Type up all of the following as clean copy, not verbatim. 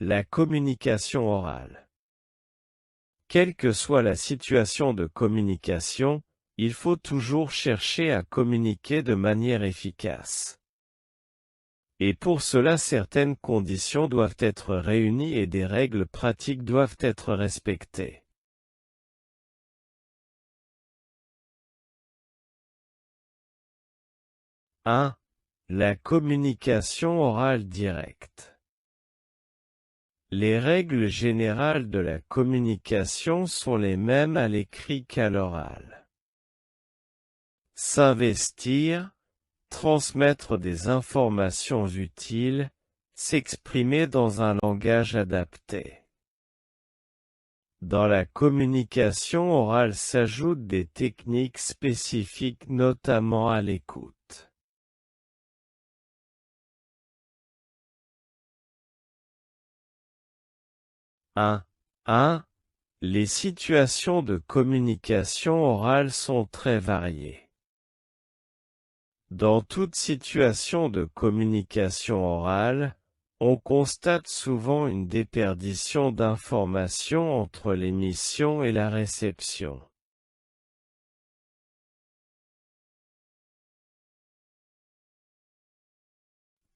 La communication orale. Quelle que soit la situation de communication, il faut toujours chercher à communiquer de manière efficace. Et pour cela certaines conditions doivent être réunies et des règles pratiques doivent être respectées. 1. La communication orale directe. Les règles générales de la communication sont les mêmes à l'écrit qu'à l'oral. S'investir, transmettre des informations utiles, s'exprimer dans un langage adapté. Dans la communication orale s'ajoutent des techniques spécifiques notamment à l'écoute. 1. Les situations de communication orale sont très variées. Dans toute situation de communication orale, on constate souvent une déperdition d'informations entre l'émission et la réception.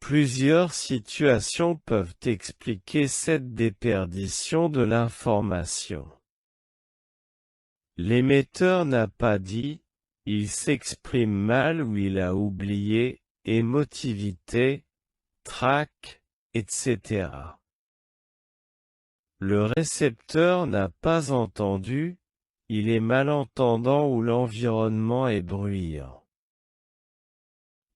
Plusieurs situations peuvent expliquer cette déperdition de l'information. L'émetteur n'a pas dit, il s'exprime mal ou il a oublié, émotivité, trac, etc. Le récepteur n'a pas entendu, il est malentendant ou l'environnement est bruyant.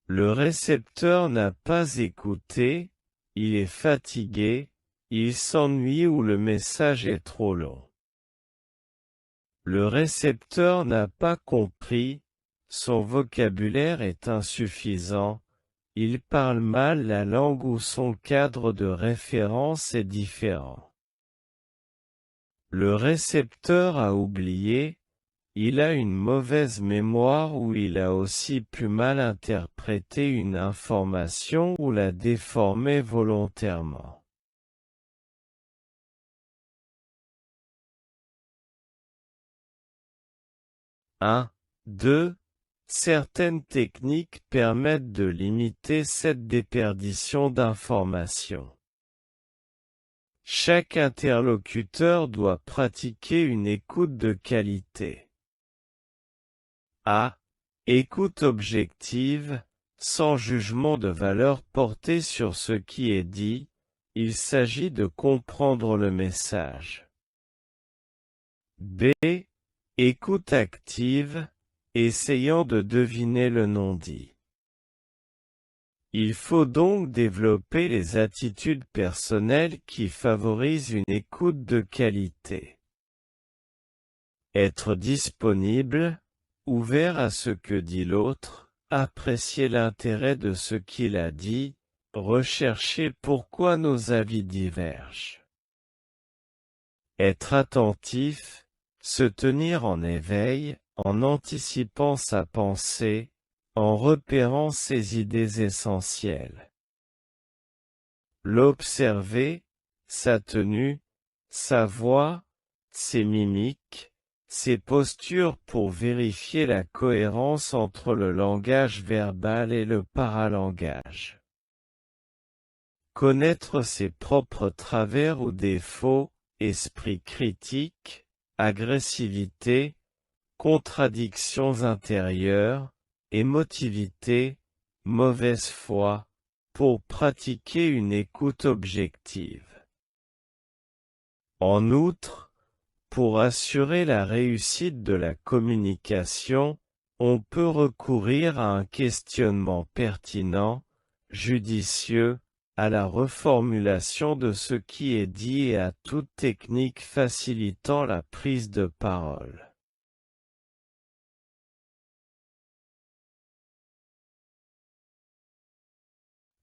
Le récepteur n'a pas écouté, il est fatigué, il s'ennuie ou le message est trop long. Le récepteur n'a pas compris, son vocabulaire est insuffisant, il parle mal la langue ou son cadre de référence est différent. Le récepteur a oublié, il a une mauvaise mémoire ou il a aussi pu mal interpréter une information ou la déformer volontairement. 2. Certaines techniques permettent de limiter cette déperdition d'informations. Chaque interlocuteur doit pratiquer une écoute de qualité. A. Écoute objective, sans jugement de valeur porté sur ce qui est dit, il s'agit de comprendre le message. B. Écoute active, essayant de deviner le non-dit. Il faut donc développer les attitudes personnelles qui favorisent une écoute de qualité. Être disponible, ouvert à ce que dit l'autre, apprécier l'intérêt de ce qu'il a dit, rechercher pourquoi nos avis divergent. Être attentif, se tenir en éveil, en anticipant sa pensée, en repérant ses idées essentielles. L'observer, sa tenue, sa voix, ses mimiques, ses postures pour vérifier la cohérence entre le langage verbal et le paralangage. Connaître ses propres travers ou défauts, esprit critique, agressivité, contradictions intérieures, émotivité, mauvaise foi, pour pratiquer une écoute objective. En outre, pour assurer la réussite de la communication, on peut recourir à un questionnement pertinent, judicieux, à la reformulation de ce qui est dit et à toute technique facilitant la prise de parole.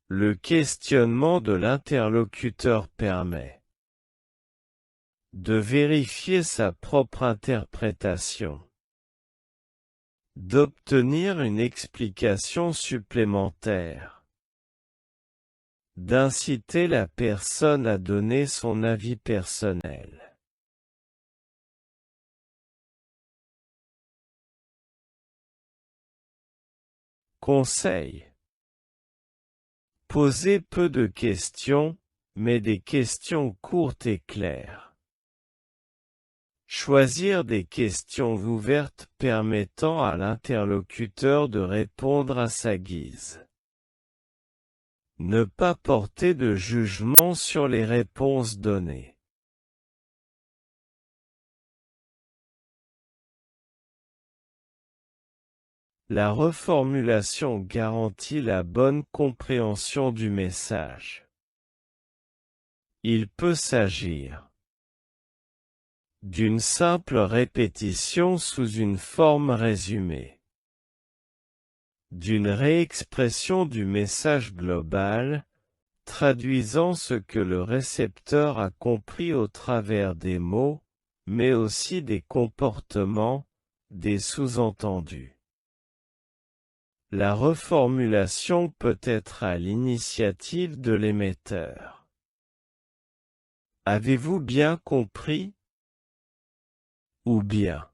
Le questionnement de l'interlocuteur permet de vérifier sa propre interprétation, d'obtenir une explication supplémentaire, d'inciter la personne à donner son avis personnel. Conseil. Posez peu de questions, mais des questions courtes et claires. Choisir des questions ouvertes permettant à l'interlocuteur de répondre à sa guise. Ne pas porter de jugement sur les réponses données. La reformulation garantit la bonne compréhension du message. Il peut s'agir d'une simple répétition sous une forme résumée, d'une réexpression du message global, traduisant ce que le récepteur a compris au travers des mots, mais aussi des comportements, des sous-entendus. La reformulation peut être à l'initiative de l'émetteur. Avez-vous bien compris? Ou bien,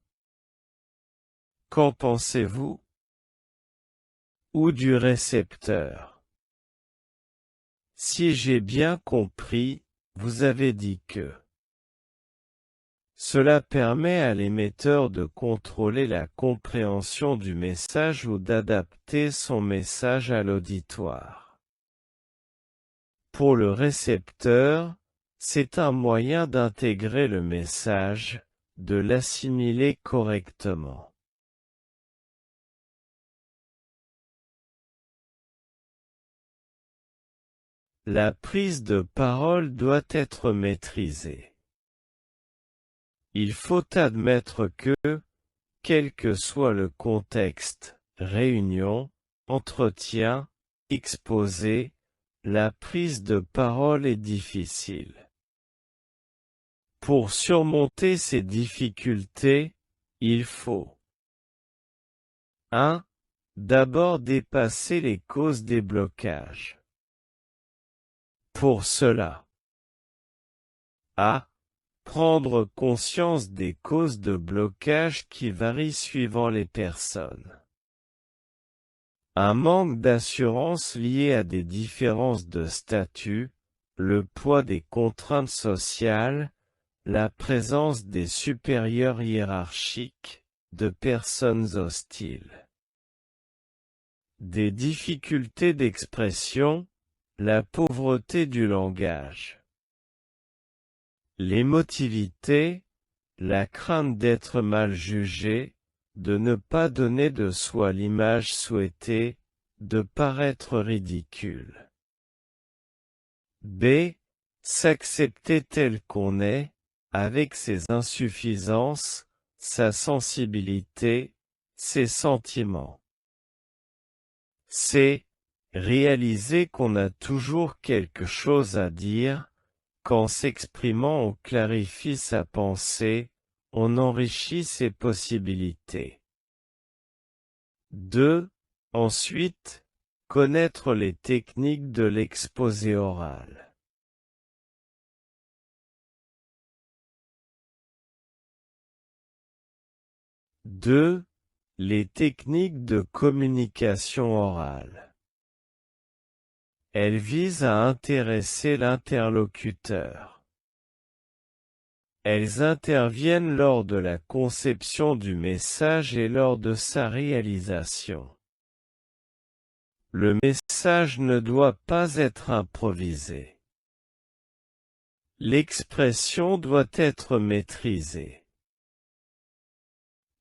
qu'en pensez-vous? Ou du récepteur. Si j'ai bien compris, vous avez dit que. Cela permet à l'émetteur de contrôler la compréhension du message ou d'adapter son message à l'auditoire. Pour le récepteur, c'est un moyen d'intégrer le message, de l'assimiler correctement. La prise de parole doit être maîtrisée. Il faut admettre que, quel que soit le contexte, réunion, entretien, exposé, la prise de parole est difficile. Pour surmonter ces difficultés, il faut 1. D'abord dépasser les causes des blocages. Pour cela, a. Prendre conscience des causes de blocage qui varient suivant les personnes. Un manque d'assurance lié à des différences de statut, le poids des contraintes sociales, la présence des supérieurs hiérarchiques, de personnes hostiles. Des difficultés d'expression, la pauvreté du langage. L'émotivité, la crainte d'être mal jugé, de ne pas donner de soi l'image souhaitée, de paraître ridicule. B. S'accepter tel qu'on est, avec ses insuffisances, sa sensibilité, ses sentiments. C. Réaliser qu'on a toujours quelque chose à dire, qu'en s'exprimant on clarifie sa pensée, on enrichit ses possibilités. 2. Ensuite, connaître les techniques de l'exposé oral. Les techniques de communication orale. Elles visent à intéresser l'interlocuteur. Elles interviennent lors de la conception du message et lors de sa réalisation. Le message ne doit pas être improvisé. L'expression doit être maîtrisée.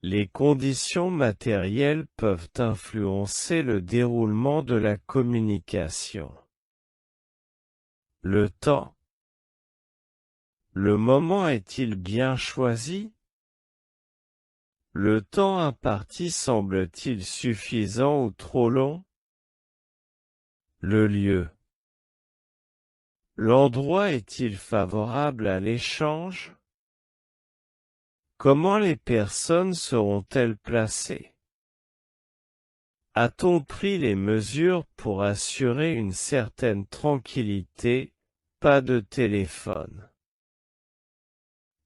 Les conditions matérielles peuvent influencer le déroulement de la communication. Le temps. Le moment est-il bien choisi? Le temps imparti semble-t-il suffisant ou trop long? Le lieu. L'endroit est-il favorable à l'échange? Comment les personnes seront-elles placées? A-t-on pris les mesures pour assurer une certaine tranquillité? Pas de téléphone.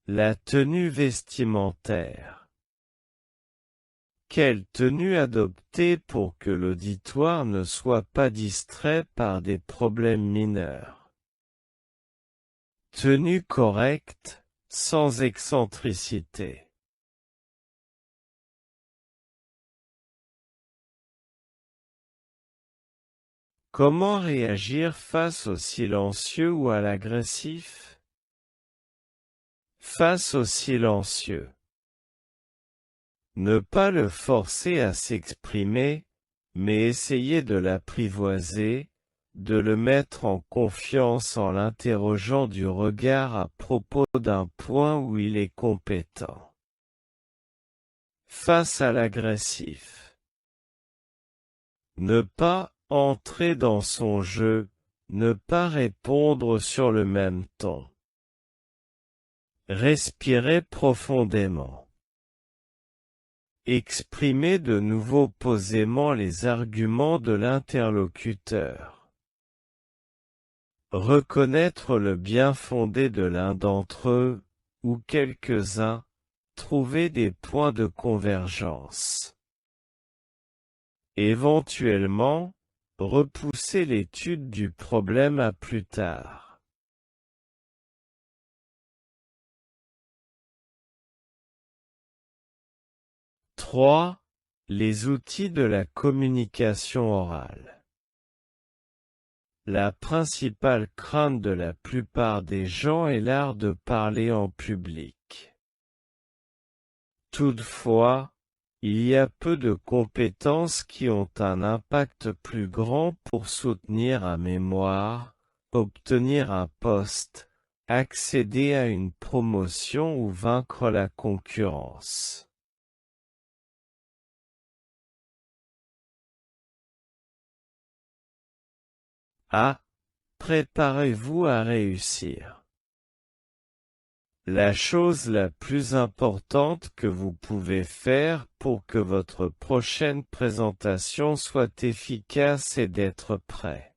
La tenue vestimentaire. Quelle tenue adopter pour que l'auditoire ne soit pas distrait par des problèmes mineurs? Tenue correcte, sans excentricité. Comment réagir face au silencieux ou à l'agressif? Face au silencieux. Ne pas le forcer à s'exprimer, mais essayer de l'apprivoiser, de le mettre en confiance en l'interrogeant du regard à propos d'un point où il est compétent. Face à l'agressif. Ne pas entrer dans son jeu, ne pas répondre sur le même ton. Respirez profondément. Exprimer de nouveau posément les arguments de l'interlocuteur. Reconnaître le bien fondé de l'un d'entre eux, ou quelques-uns, trouver des points de convergence. Éventuellement, repousser l'étude du problème à plus tard. 3. Les outils de la communication orale. La principale crainte de la plupart des gens est l'art de parler en public. Toutefois, il y a peu de compétences qui ont un impact plus grand pour soutenir un mémoire, obtenir un poste, accéder à une promotion ou vaincre la concurrence. A. Préparez-vous à réussir. La chose la plus importante que vous pouvez faire pour que votre prochaine présentation soit efficace est d'être prêt.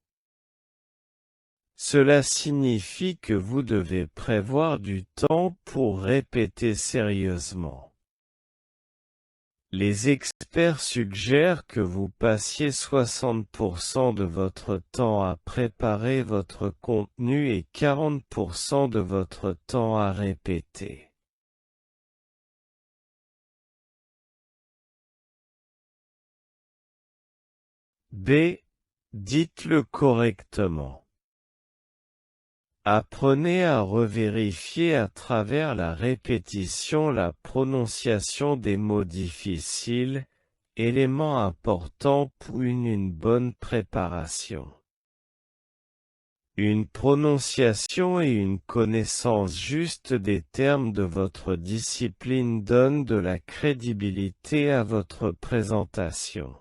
Cela signifie que vous devez prévoir du temps pour répéter sérieusement. Les experts suggèrent que vous passiez 60% de votre temps à préparer votre contenu et 40% de votre temps à répéter. B. Dites-le correctement. Apprenez à revérifier à travers la répétition la prononciation des mots difficiles, élément important pour une bonne préparation. Une prononciation et une connaissance juste des termes de votre discipline donnent de la crédibilité à votre présentation.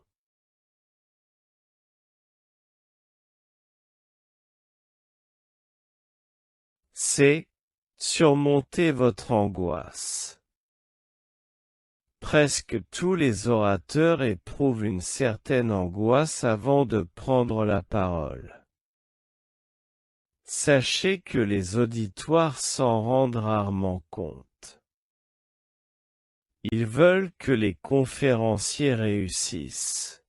C. Surmontez votre angoisse. Presque tous les orateurs éprouvent une certaine angoisse avant de prendre la parole. Sachez que les auditoires s'en rendent rarement compte. Ils veulent que les conférenciers réussissent.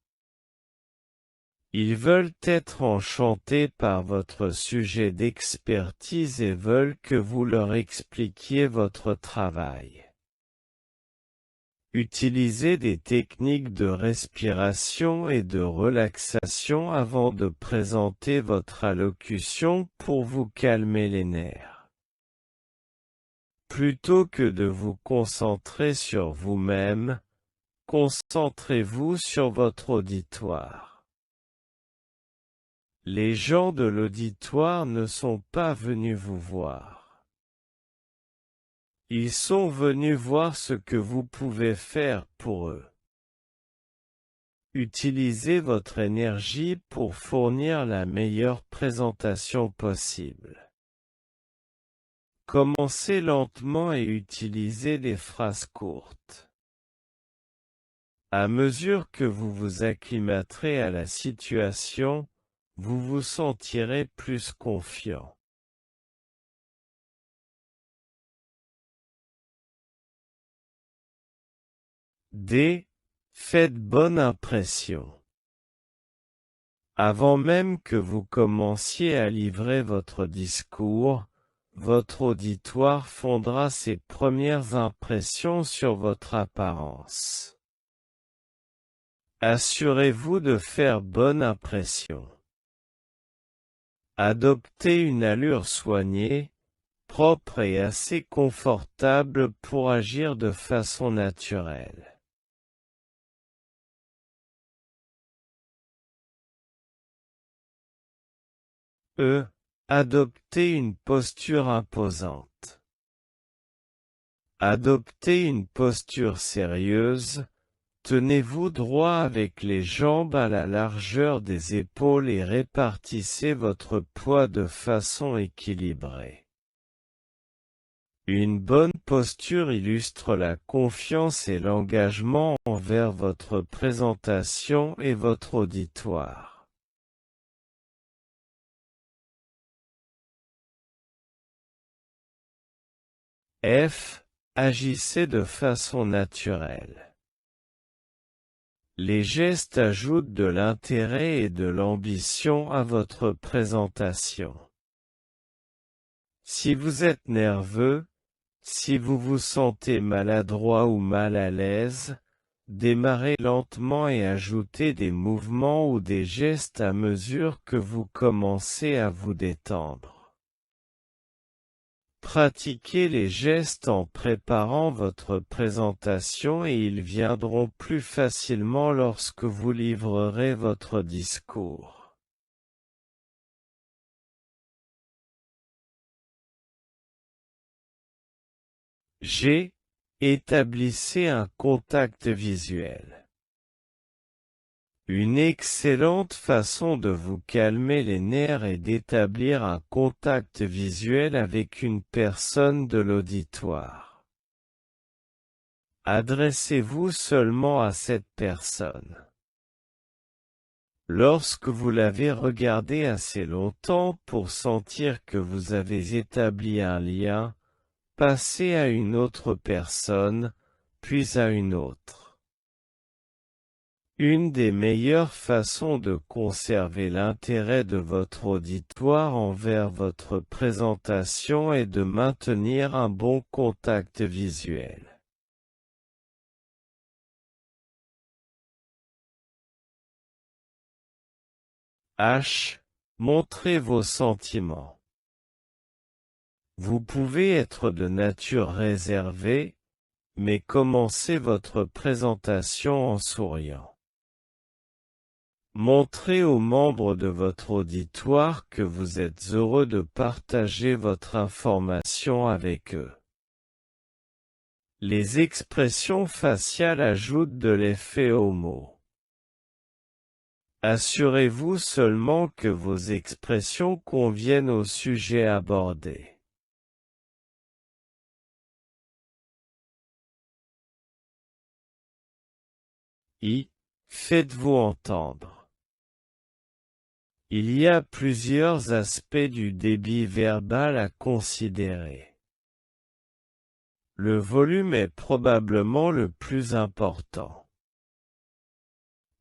Ils veulent être enchantés par votre sujet d'expertise et veulent que vous leur expliquiez votre travail. Utilisez des techniques de respiration et de relaxation avant de présenter votre allocution pour vous calmer les nerfs. Plutôt que de vous concentrer sur vous-même, concentrez-vous sur votre auditoire. Les gens de l'auditoire ne sont pas venus vous voir. Ils sont venus voir ce que vous pouvez faire pour eux. Utilisez votre énergie pour fournir la meilleure présentation possible. Commencez lentement et utilisez des phrases courtes. À mesure que vous vous acclimaterez à la situation, vous vous sentirez plus confiant. D. Faites bonne impression. Avant même que vous commenciez à livrer votre discours, votre auditoire fondera ses premières impressions sur votre apparence. Assurez-vous de faire bonne impression. Adoptez une allure soignée, propre et assez confortable pour agir de façon naturelle. E. Adoptez une posture imposante. Adoptez une posture sérieuse, tenez-vous droit avec les jambes à la largeur des épaules et répartissez votre poids de façon équilibrée. Une bonne posture illustre la confiance et l'engagement envers votre présentation et votre auditoire. F. Agissez de façon naturelle. Les gestes ajoutent de l'intérêt et de l'ambition à votre présentation. Si vous êtes nerveux, si vous vous sentez maladroit ou mal à l'aise, démarrez lentement et ajoutez des mouvements ou des gestes à mesure que vous commencez à vous détendre. Pratiquez les gestes en préparant votre présentation et ils viendront plus facilement lorsque vous livrerez votre discours. G. Établissez un contact visuel. Une excellente façon de vous calmer les nerfs est d'établir un contact visuel avec une personne de l'auditoire. Adressez-vous seulement à cette personne. Lorsque vous l'avez regardé assez longtemps pour sentir que vous avez établi un lien, passez à une autre personne, puis à une autre. Une des meilleures façons de conserver l'intérêt de votre auditoire envers votre présentation est de maintenir un bon contact visuel. H. Montrez vos sentiments. Vous pouvez être de nature réservée, mais commencez votre présentation en souriant. Montrez aux membres de votre auditoire que vous êtes heureux de partager votre information avec eux. Les expressions faciales ajoutent de l'effet aux mots. Assurez-vous seulement que vos expressions conviennent au sujet abordé. I. Faites-vous entendre. Il y a plusieurs aspects du débit verbal à considérer. Le volume est probablement le plus important.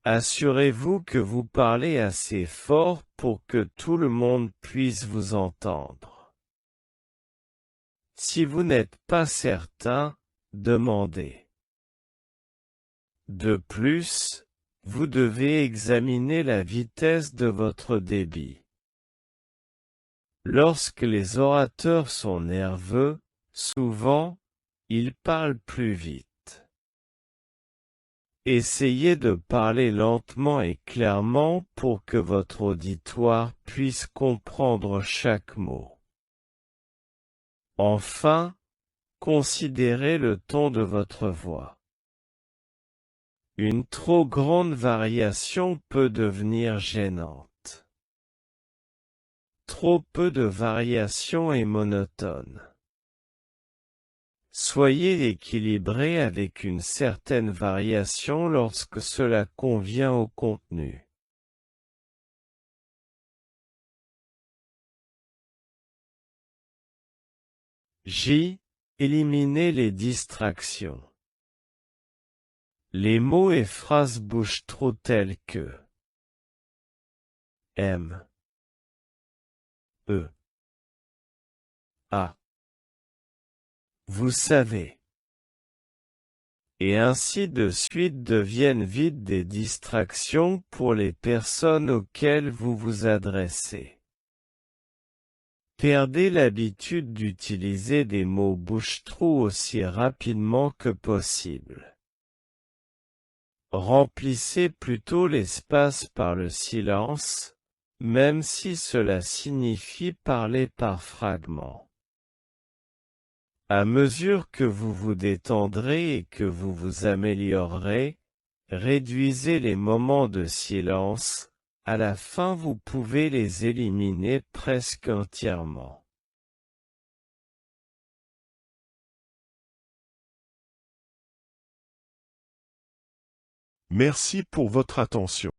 Assurez-vous que vous parlez assez fort pour que tout le monde puisse vous entendre. Si vous n'êtes pas certain, demandez. De plus, vous devez examiner la vitesse de votre débit. Lorsque les orateurs sont nerveux, souvent, ils parlent plus vite. Essayez de parler lentement et clairement pour que votre auditoire puisse comprendre chaque mot. Enfin, considérez le ton de votre voix. Une trop grande variation peut devenir gênante. Trop peu de variation est monotone. Soyez équilibré avec une certaine variation lorsque cela convient au contenu. J. Éliminez les distractions. Les mots et phrases bougent trop tels que M. E. A. Vous savez. Et ainsi de suite deviennent vite des distractions pour les personnes auxquelles vous vous adressez. Perdez l'habitude d'utiliser des mots bouche-trou aussi rapidement que possible. Remplissez plutôt l'espace par le silence, même si cela signifie parler par fragments. À mesure que vous vous détendrez et que vous vous améliorerez, réduisez les moments de silence, à la fin vous pouvez les éliminer presque entièrement. Merci pour votre attention.